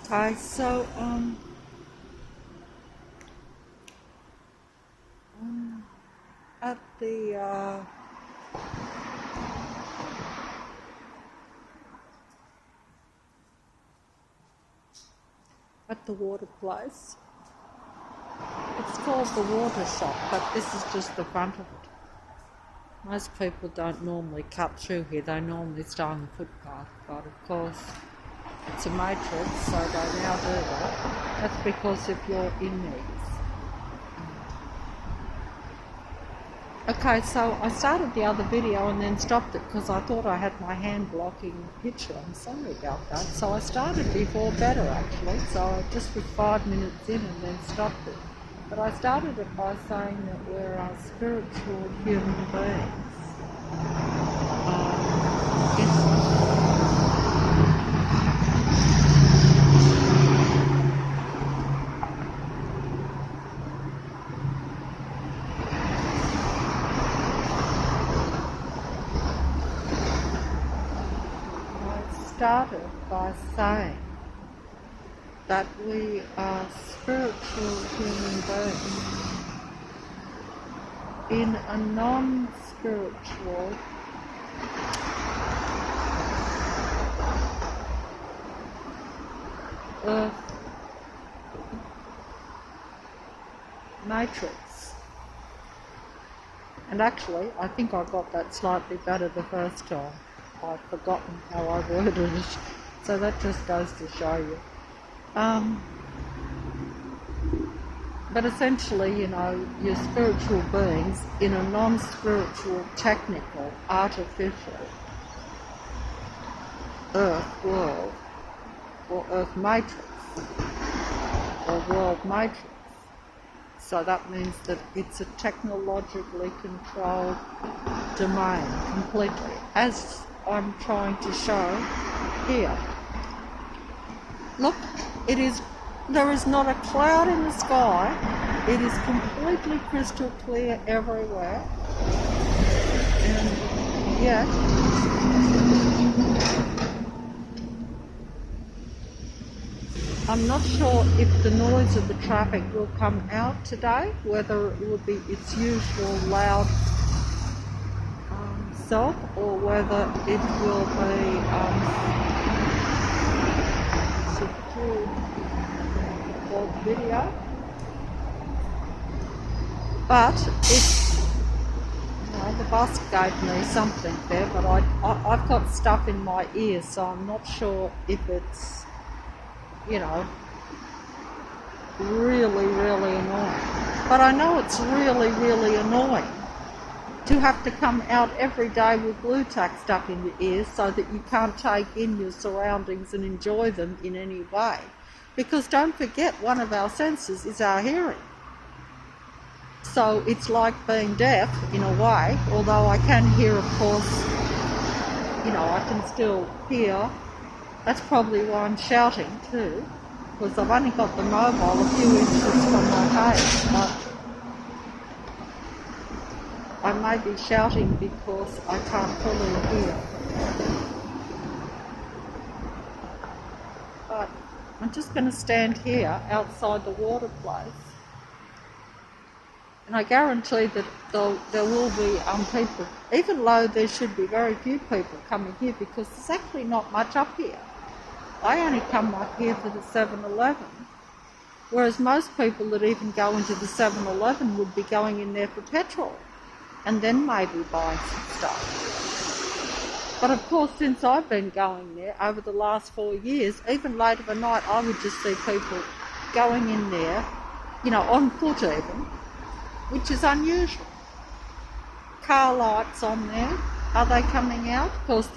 Okay, so at the water place. It's called the Water Shop, but this is just the front of it. Most people don't normally cut through here, they normally stay on the footpath, but of course it's a matrix, so they now do that. That's because of your inmates. Okay, so I started the other video and then stopped it because I thought I had my hand blocking the picture. I'm sorry about that. So I started before better actually, so I just was 5 minutes in and then stopped it. But I started it by saying that we're spiritual human beings. Started by saying that we are spiritual human beings in a non-spiritual earth matrix. And actually, I think I got that slightly better the first time. I've forgotten how I worded it, so that just goes to show you. But essentially, you know, you're spiritual beings in a non-spiritual, technical, artificial earth world, or earth matrix, or world matrix. So that means that it's a technologically controlled domain completely, as I'm trying to show here. Look, there is not a cloud in the sky. It is completely crystal clear everywhere. And yet, I'm not sure if the noise of the traffic will come out today, whether it will be its usual loud self, or whether it will be subdued for video. But the bus gave me something there, but I've got stuff in my ears, so I'm not sure if it's, really, really annoying. But I know it's really, really annoying to have to come out every day with blue tack stuck in your ears so that you can't take in your surroundings and enjoy them in any way. Because don't forget, one of our senses is our hearing. So it's like being deaf in a way, although I can hear, of course, I can still hear. That's probably why I'm shouting too, because I've only got the mobile a few inches from my head, but I may be shouting because I can't fully hear. But I'm just going to stand here outside the water place, and I guarantee that there will be people, even though there should be very few people coming here, because there's actually not much up here. I only come up here for the 7-Eleven, whereas most people that even go into the 7-Eleven would be going in there for petrol and then maybe buying some stuff. But of course, since I've been going there over the last 4 years, even late of a night, I would just see people going in there, on foot even, which is unusual. Car lights on there. Are they coming out? Because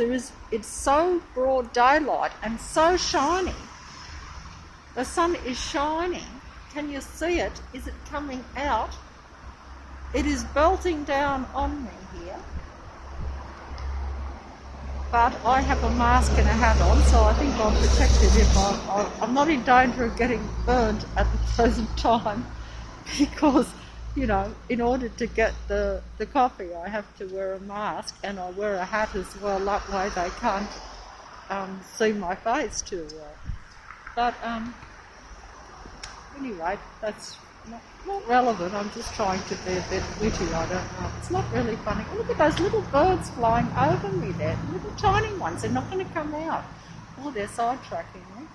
it's so broad daylight and so shiny. The sun is shining. Can you see it? Is it coming out? It is belting down on me here. But I have a mask and a hat on, so I think I'm protected if I'm not in danger of getting burnt at the present time, because in order to get the coffee, I have to wear a mask, and I wear a hat as well. That way they can't see my face too well. But anyway, that's not relevant. I'm just trying to be a bit witty. I don't know. It's not really funny. Look at those little birds flying over me there. Little tiny ones. They're not going to come out. Oh, they're sidetracking me.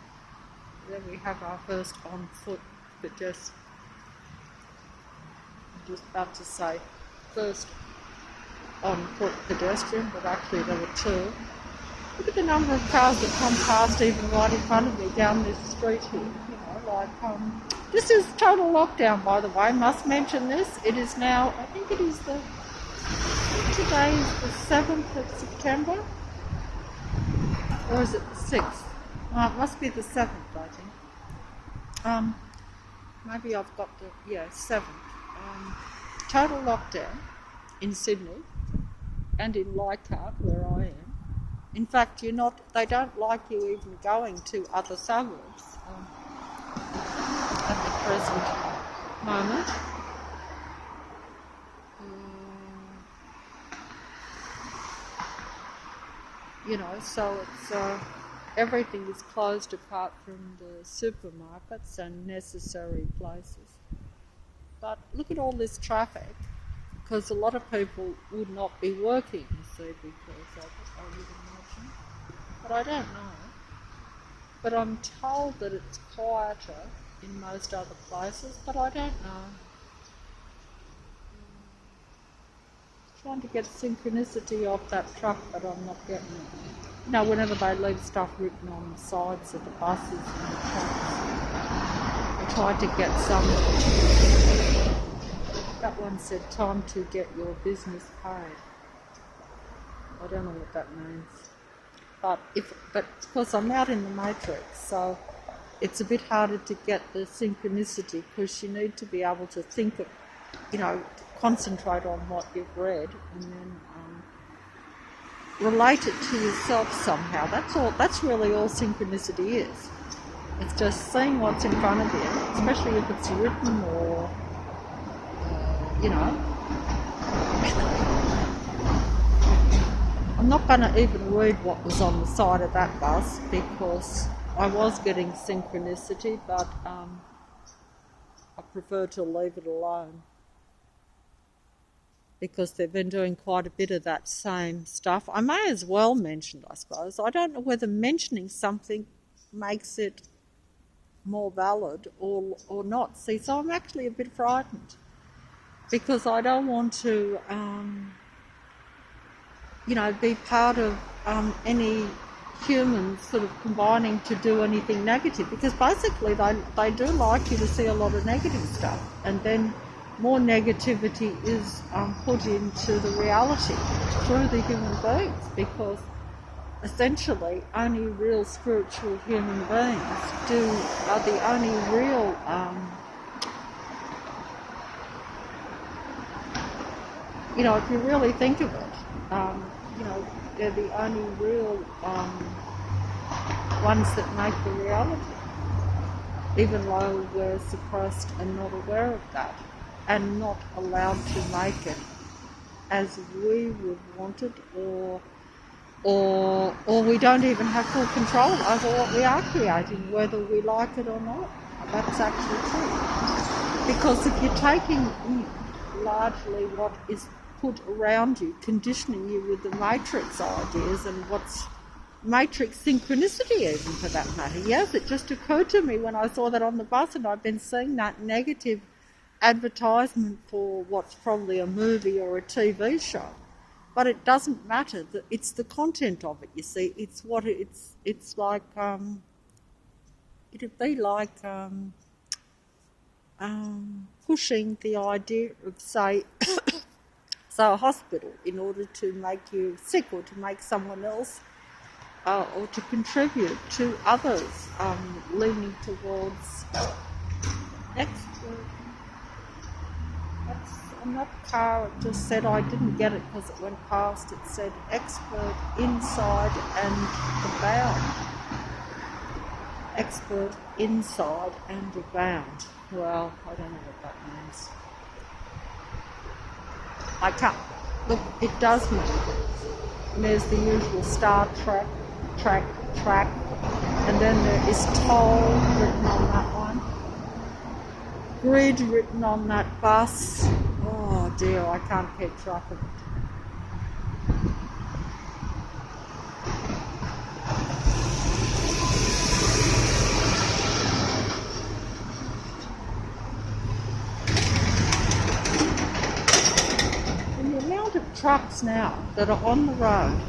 Then we have our first on-foot pedestrian. I'm just about to say first on-foot pedestrian, but actually there were two. Look at the number of cars that come past even right in front of me down this street here. You know, like, this is total lockdown, by the way. Must mention this. It is now, I think it is today is the 7th of September. Or is it the 6th? Oh, it must be the 7th, I think. Maybe I've got the, 7th. Total lockdown in Sydney and in Leichhardt, where I am. In fact, they don't like you even going to other suburbs at the present moment. So it's everything is closed apart from the supermarkets and necessary places. But look at all this traffic, because a lot of people would not be working, you see, because of it, I would imagine. But I don't know. But I'm told that it's quieter in most other places, but I don't know. Trying to get synchronicity off that truck, but I'm not getting it. Whenever they leave stuff written on the sides of the buses and the trucks, I tried to get some. That one said, "Time to get your business paid." I don't know what that means. But of course I'm out in the matrix, so it's a bit harder to get the synchronicity, because you need to be able to think of, concentrate on what you've read and then relate it to yourself somehow. That's really all synchronicity is. It's just seeing what's in front of you, especially if it's written or, I'm not going to even read what was on the side of that bus, because I was getting synchronicity, but I prefer to leave it alone, because they've been doing quite a bit of that same stuff. I may as well mention it, I suppose. I don't know whether mentioning something makes it more valid or not. See, so I'm actually a bit frightened, because I don't want to, be part of any humans sort of combining to do anything negative, because basically they do like you to see a lot of negative stuff, and then more negativity is put into the reality through the human beings, because essentially only real spiritual human beings are the only real if you really think of it, they're the only real ones that make the reality, even though we're suppressed and not aware of that, and not allowed to make it as we would want it, or we don't even have full control over what we are creating, whether we like it or not. That's actually true. Because if you're taking in largely what is put around you, conditioning you with the matrix ideas and what's matrix synchronicity even for that matter. Yes, it just occurred to me when I saw that on the bus, and I've been seeing that negative advertisement for what's probably a movie or a TV show. But it doesn't matter. It's the content of it, you see. It's what it's like, it'd be like pushing the idea of, say, a hospital in order to make you sick, or to make someone else, or to contribute to others, leaning towards expert. That's on that car, it just said, I didn't get it because it went past, it said expert inside and abound. Expert inside and abound. Well, I don't know what that means. I can't. Look, it does mean. And there's the usual Star Trek, and And then there is toll written on that one. Grid written on that bus. Oh dear, I can't keep track of it. And the amount of trucks now that are on the road.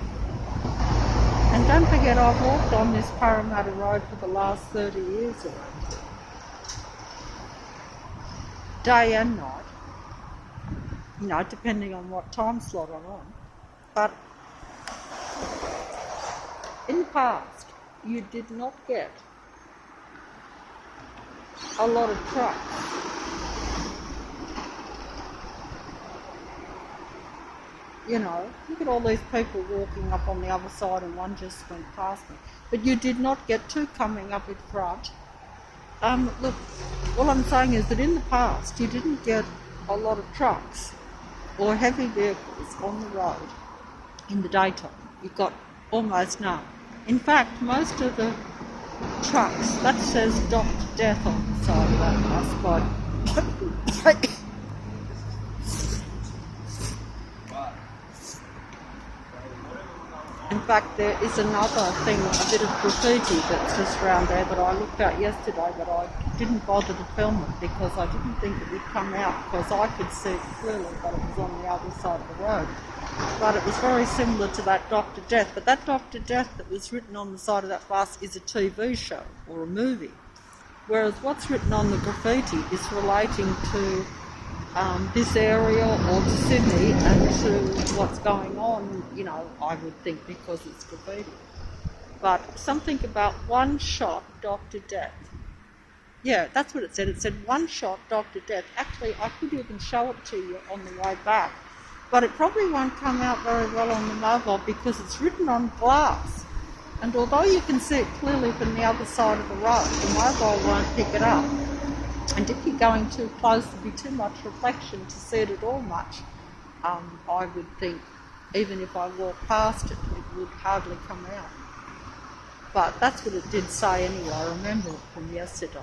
And don't forget, I've walked on this Parramatta Road for the last 30 years already. Day and night. You know, depending on what time slot I'm on. But in the past, you did not get a lot of trucks. You know, look at all these people walking up on the other side and one just went past me. But you did not get two coming up in front. Look, all I'm saying is that in the past you didn't get a lot of trucks or heavy vehicles on the road in the daytime. You got almost none. In fact, most of the trucks, that says Dr. Death on the side of that bus, but in fact, there is another thing, a bit of graffiti that's just around there that I looked at yesterday, but I didn't bother to film it because I didn't think it would come out because I could see it clearly, but it was on the other side of the road. But it was very similar to that Dr. Death, but that Dr. Death that was written on the side of that bus is a TV show or a movie, whereas what's written on the graffiti is relating to this area or to Sydney and to what's going on, you know, I would think because it's graffiti. But something about one shot Dr. Death. Yeah, that's what it said. It said one shot Dr. Death. Actually, I could even show it to you on the way back. But it probably won't come out very well on the mobile because it's written on glass. And although you can see it clearly from the other side of the road, the mobile won't pick it up. And if you're going too close, there'll be too much reflection to see it at all much. I would think, even if I walk past it, it would hardly come out. But that's what it did say anyway. I remember it from yesterday.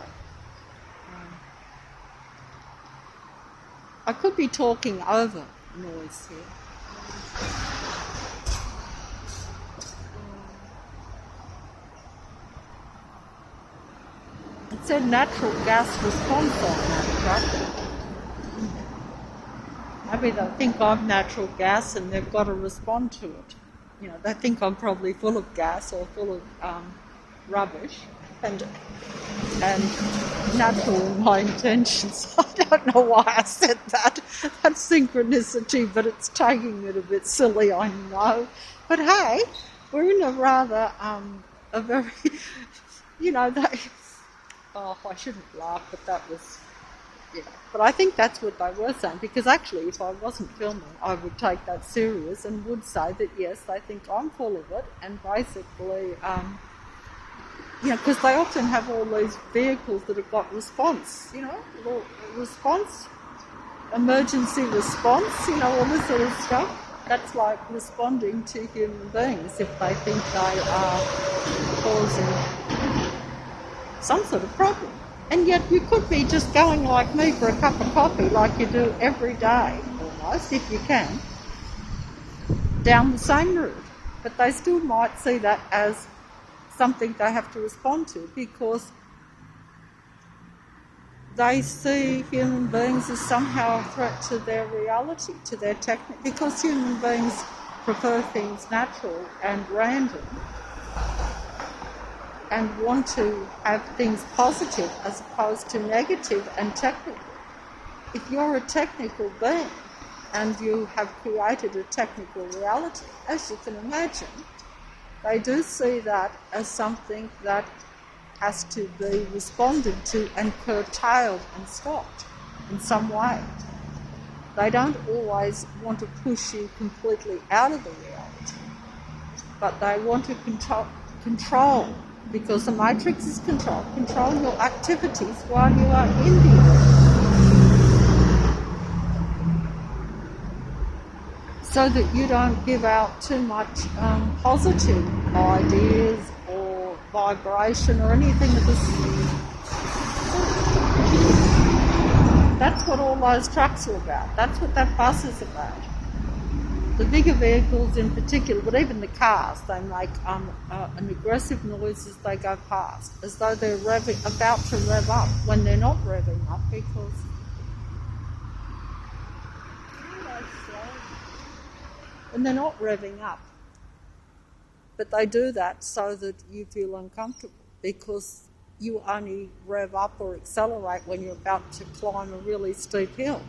I could be talking over noise here. It said natural gas response on that truck. Maybe they think I'm natural gas and they've got to respond to it. You know, they think I'm probably full of gas or full of rubbish and natural in my intentions. I don't know why I said that. That's synchronicity, but it's taking it a bit silly, I know. But hey, we're in a rather, a very, you know, that... Oh, I shouldn't laugh, but that was, you know. But I think that's what they were saying, because actually if I wasn't filming, I would take that serious and would say that, yes, they think I'm full of it, and basically, you know, because they often have all these vehicles that have got response, you know, response, emergency response, you know, all this sort of stuff. That's like responding to human beings if they think they are causing some sort of problem. And yet you could be just going like me for a cup of coffee like you do every day, almost, if you can, down the same route. But they still might see that as something they have to respond to because they see human beings as somehow a threat to their reality, to their technique, because human beings prefer things natural and random and want to have things positive as opposed to negative and technical. If you're a technical being and you have created a technical reality, as you can imagine, they do see that as something that has to be responded to and curtailed and stopped in some way. They don't always want to push you completely out of the reality, but they want to control, because the matrix is control your activities while you are in the earth, so that you don't give out too much positive ideas or vibration or anything of this. That's what all those trucks are about. That's what that bus is about. The bigger vehicles in particular, but even the cars, they make an aggressive noise as they go past, as though they're about to rev up when they're not revving up because and they're not revving up. But they do that so that you feel uncomfortable because you only rev up or accelerate when you're about to climb a really steep hill.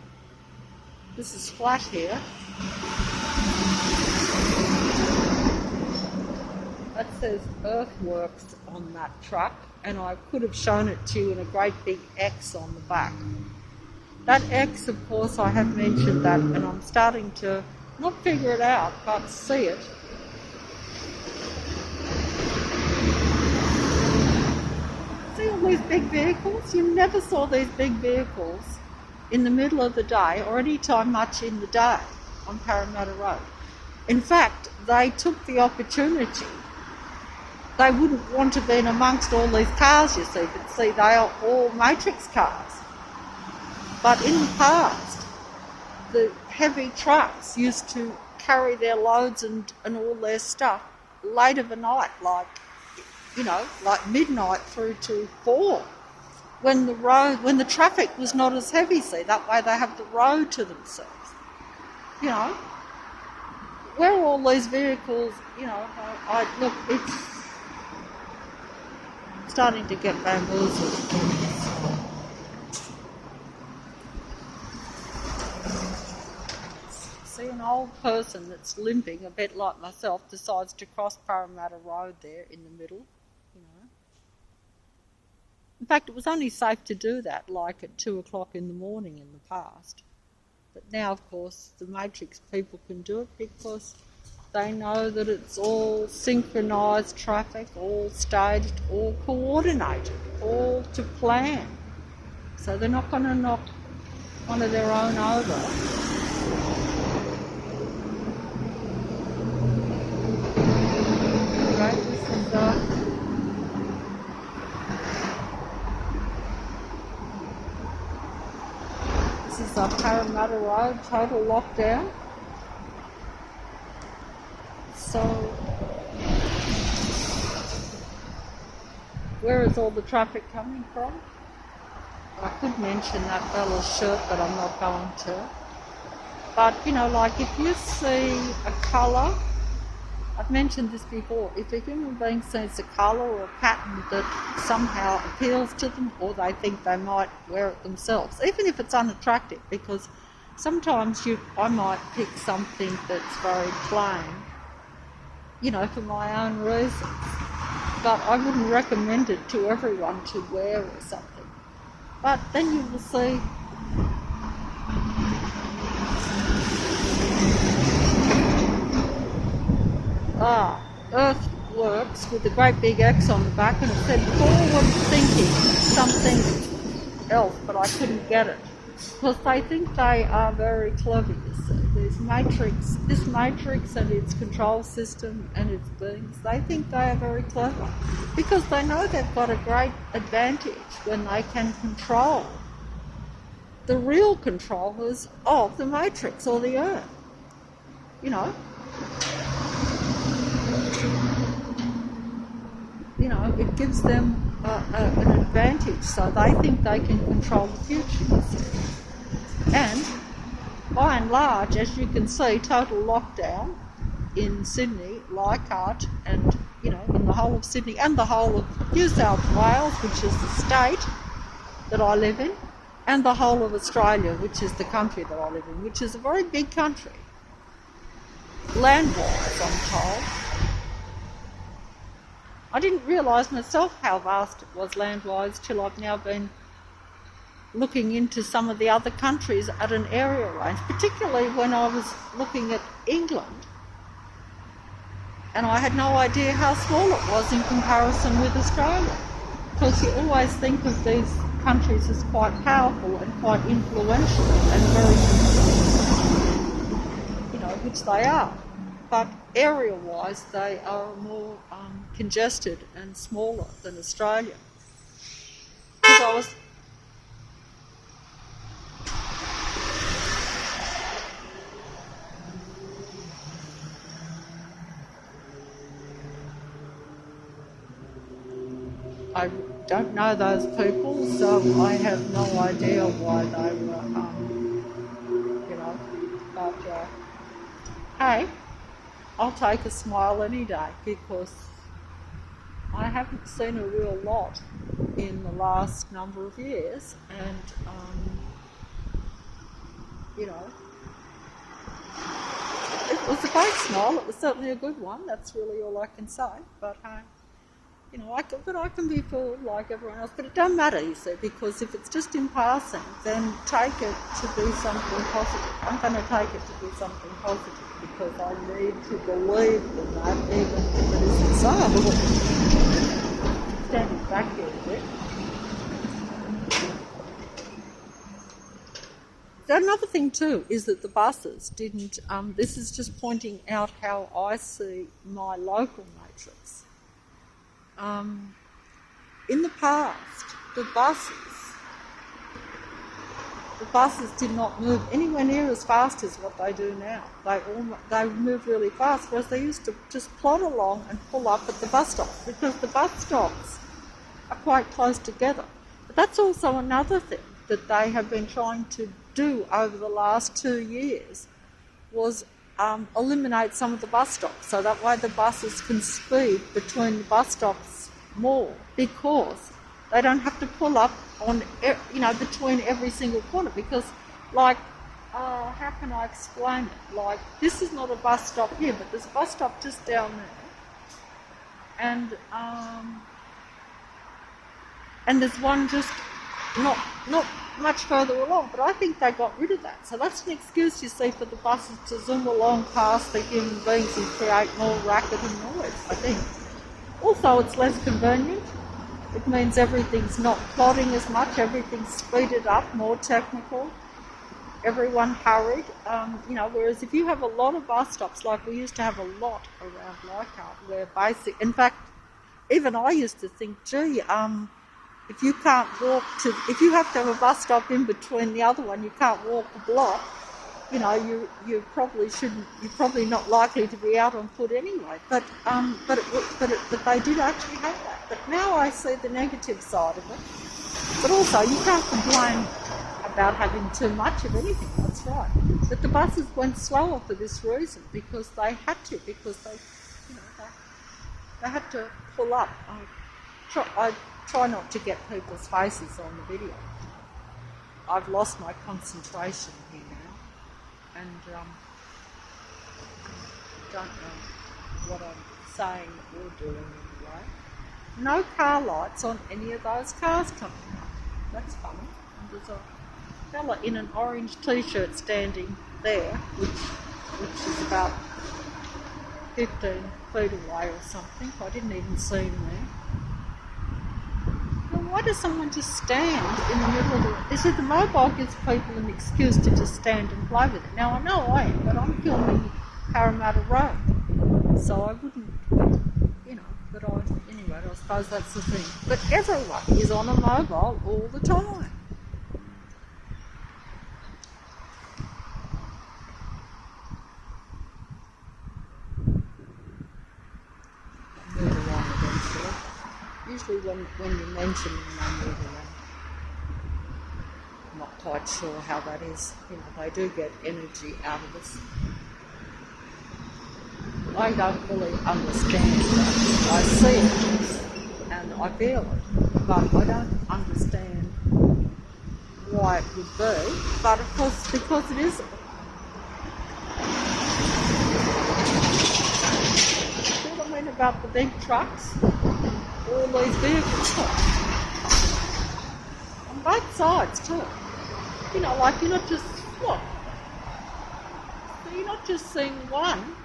This is flat here. That says Earthworks on that truck, and I could have shown it to you in a great big X on the back. That X, of course, I have mentioned that, and I'm starting to not figure it out, but see it. See all these big vehicles? You never saw these big vehicles in the middle of the day or any time much in the day on Parramatta Road. In fact, they took the opportunity. They wouldn't want to be in amongst all these cars, you see, but see, they are all matrix cars. But in the past, the heavy trucks used to carry their loads and all their stuff late of the night, like midnight through to 4, when the traffic was not as heavy, see, that way they have the road to themselves. Where are all these vehicles, look, it's starting to get bamboozled. See, an old person that's limping, a bit like myself, decides to cross Parramatta Road there in the middle, In fact, it was only safe to do that, like at 2 o'clock in the morning in the past. But now, of course, the Matrix people can do it because they know that it's all synchronised traffic, all staged, all coordinated, all to plan. So they're not going to knock one of their own over. Right, this is Parramatta Road, total lockdown. So, where is all the traffic coming from? I could mention that fella's shirt, but I'm not going to. But, like if you see a colour, I've mentioned this before, if a human being sees a colour or a pattern that somehow appeals to them, or they think they might wear it themselves, even if it's unattractive, because sometimes I might pick something that's very plain, for my own reasons. But I wouldn't recommend it to everyone to wear or something. But then you will see Earthworks with a great big X on the back, and it said forward thinking something else, but I couldn't get it. Because they think they are very clever, you see. This matrix and its control system and its beings, they think they are very clever because they know they've got a great advantage when they can control the real controllers of the matrix or the earth. It gives them an advantage, so they think they can control the future, you see. And by and large, as you can see, total lockdown in Sydney, Leichhardt, and in the whole of Sydney and the whole of New South Wales, which is the state that I live in, and the whole of Australia, which is the country that I live in, which is a very big country, land-wise, I'm told. I didn't realise myself how vast it was land-wise till I've now been looking into some of the other countries at an area range, particularly when I was looking at England, and I had no idea how small it was in comparison with Australia, because you always think of these countries as quite powerful and quite influential and very, which they are. But area-wise, they are more congested and smaller than Australia. Because I don't know those people, so I have no idea why they were, but hey, I'll take a smile any day because I haven't seen a real lot in the last number of years, and it was a great smile. It was certainly a good one. That's really all I can say. But I can be full like everyone else. But it don't matter, you see, because if it's just in passing, then take it to be something positive. I'm going to take it to be something positive because I need to believe in that, even if it isn't so. Standing back here a bit. Another thing too is that the buses didn't, this is just pointing out how I see my local matrix. In the past, the buses did not move anywhere near as fast as what they do now. They move really fast, whereas they used to just plod along and pull up at the bus stops because the bus stops are quite close together. But that's also another thing that they have been trying to do over the last 2 years was eliminate some of the bus stops, so that way the buses can speed between the bus stops more because they don't have to pull up on between every single corner. Because how can I explain it? Like, this is not a bus stop here, but there's a bus stop just down there, and there's one just not much further along, but I think they got rid of that. So that's an excuse, you see, for the buses to zoom along past the human beings and create more racket and noise, I think. Also, it's less convenient. It means everything's not plodding as much, everything's speeded up, more technical, everyone hurried. Whereas if you have a lot of bus stops, like we used to have a lot around Leichhardt, where in fact, even I used to think, gee, if you can't if you have to have a bus stop in between the other one, you can't walk the block, you probably shouldn't, you're probably not likely to be out on foot anyway. But they did actually have that. But now I see the negative side of it. But also, you can't complain about having too much of anything, that's right. But the buses went slower for this reason, because they had to, because they had to pull up. I try not to get people's faces on the video. I've lost my concentration here now, and don't know what I'm saying or doing anyway. No car lights on any of those cars coming up. That's funny. And there's a fella in an orange t-shirt standing there, which is about 15 feet away or something. I didn't even see him there. Why does someone just stand in the middle of the... You see, the mobile gives people an excuse to just stand and play with it. Now, I know I am, but I'm filming Parramatta Road, so I wouldn't, anyway, I suppose that's the thing. But everyone is on a mobile all the time. Move along eventually. Usually when you mention them, they move around. I'm not quite sure how that is. They do get energy out of us. I don't really understand that. I see it and I feel it, but I don't understand why it would be. But of course, because it is. See what I mean about the big trucks? All these vehicles on both sides too. You're not just you're not just seeing one.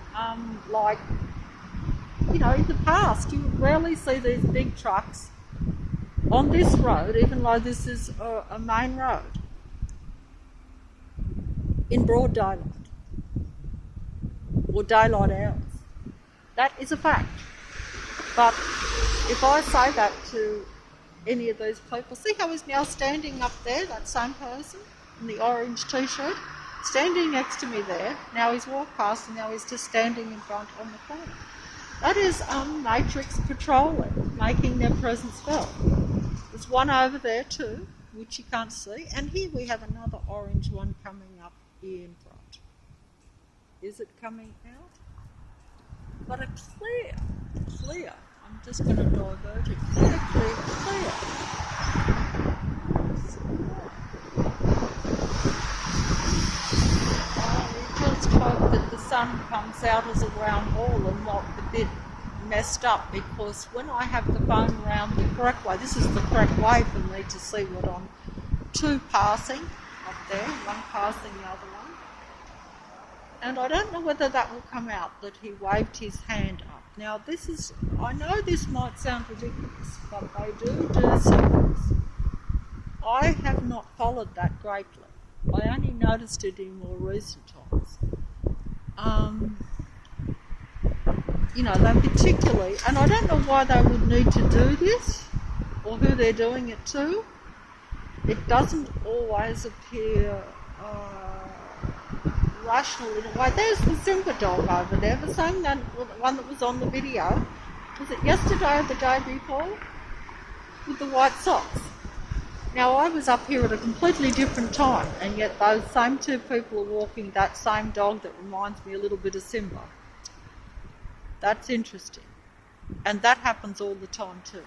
In the past, you would rarely see these big trucks on this road, even though this is a main road, in broad daylight or daylight hours. That is a fact. But if I say that to any of these people, see how he's now standing up there, that same person in the orange t-shirt, standing next to me there. Now he's walked past and now he's just standing in front on the corner. That is Matrix patrolling, making their presence felt. There's one over there too, which you can't see, and here we have another orange one coming up here in front. Is it coming out? But a clear, I'm just going to divert it, clear. We just hope that the sun comes out as a round ball and not a bit messed up, because when I have the phone around the correct way, this is the correct way for me to see what I'm two passing up there, one passing the other one. And I don't know whether that will come out, that he waved his hand up. Now I know this might sound ridiculous, but they do things. I have not followed that greatly. I only noticed it in more recent times. They particularly, and I don't know why they would need to do this, or who they're doing it to. It doesn't always appear rational in a way. There's the Simba dog over there, the same one that was on the video. Was it yesterday or the day before? With the white socks. Now I was up here at a completely different time, and yet those same two people are walking that same dog that reminds me a little bit of Simba. That's interesting. And that happens all the time too.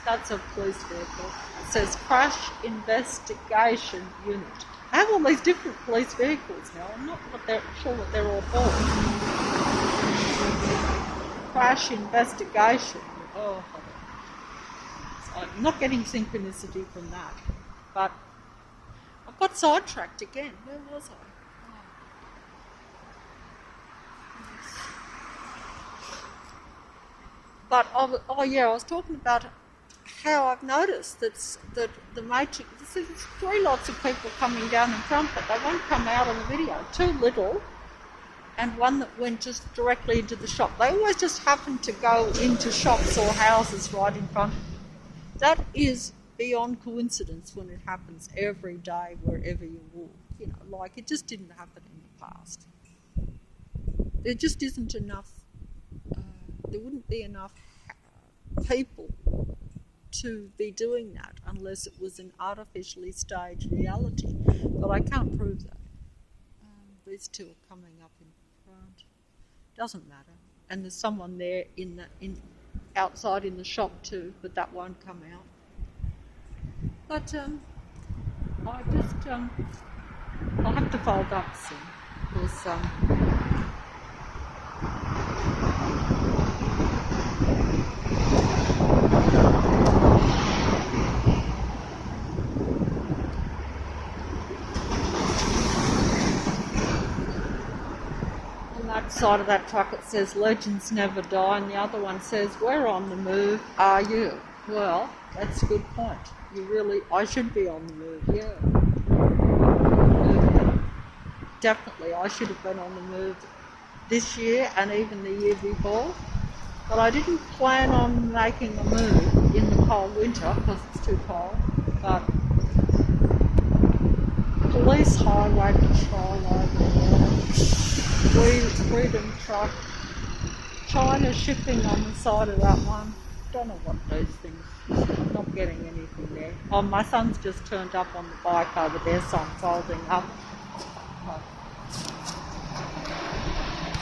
That's a police vehicle. It says Crash Investigation Unit. I have all these different police vehicles now. I'm not sure what they're all for. Crash Investigation. Oh, I'm not getting synchronicity from that. But I got sidetracked again. Where was I? But I was talking about how I've noticed that the Matrix, there's three lots of people coming down in front, but they won't come out on the video. Two little, and one that went just directly into the shop. They always just happen to go into shops or houses right in front of you. That is beyond coincidence when it happens every day wherever you walk. Like it just didn't happen in the past. There just isn't enough, there wouldn't be enough people to be doing that unless it was an artificially staged reality. But I can't prove that. These two are coming up in front. Doesn't matter. And there's someone there outside in the shop too, but that won't come out. But I'll have to fold up soon because side of that truck it says legends never die, and the other one says we're on the move, are you? Well, that's a good point. I should be on the move, yeah. Definitely, I should have been on the move this year and even the year before, but I didn't plan on making a move in the cold winter because it's too cold. But police highway patrol over there. Freedom truck, China shipping on the side of that one. Don't know what those things. I'm not getting anything there. Oh, my son's just turned up on the bike over there, so I'm folding up.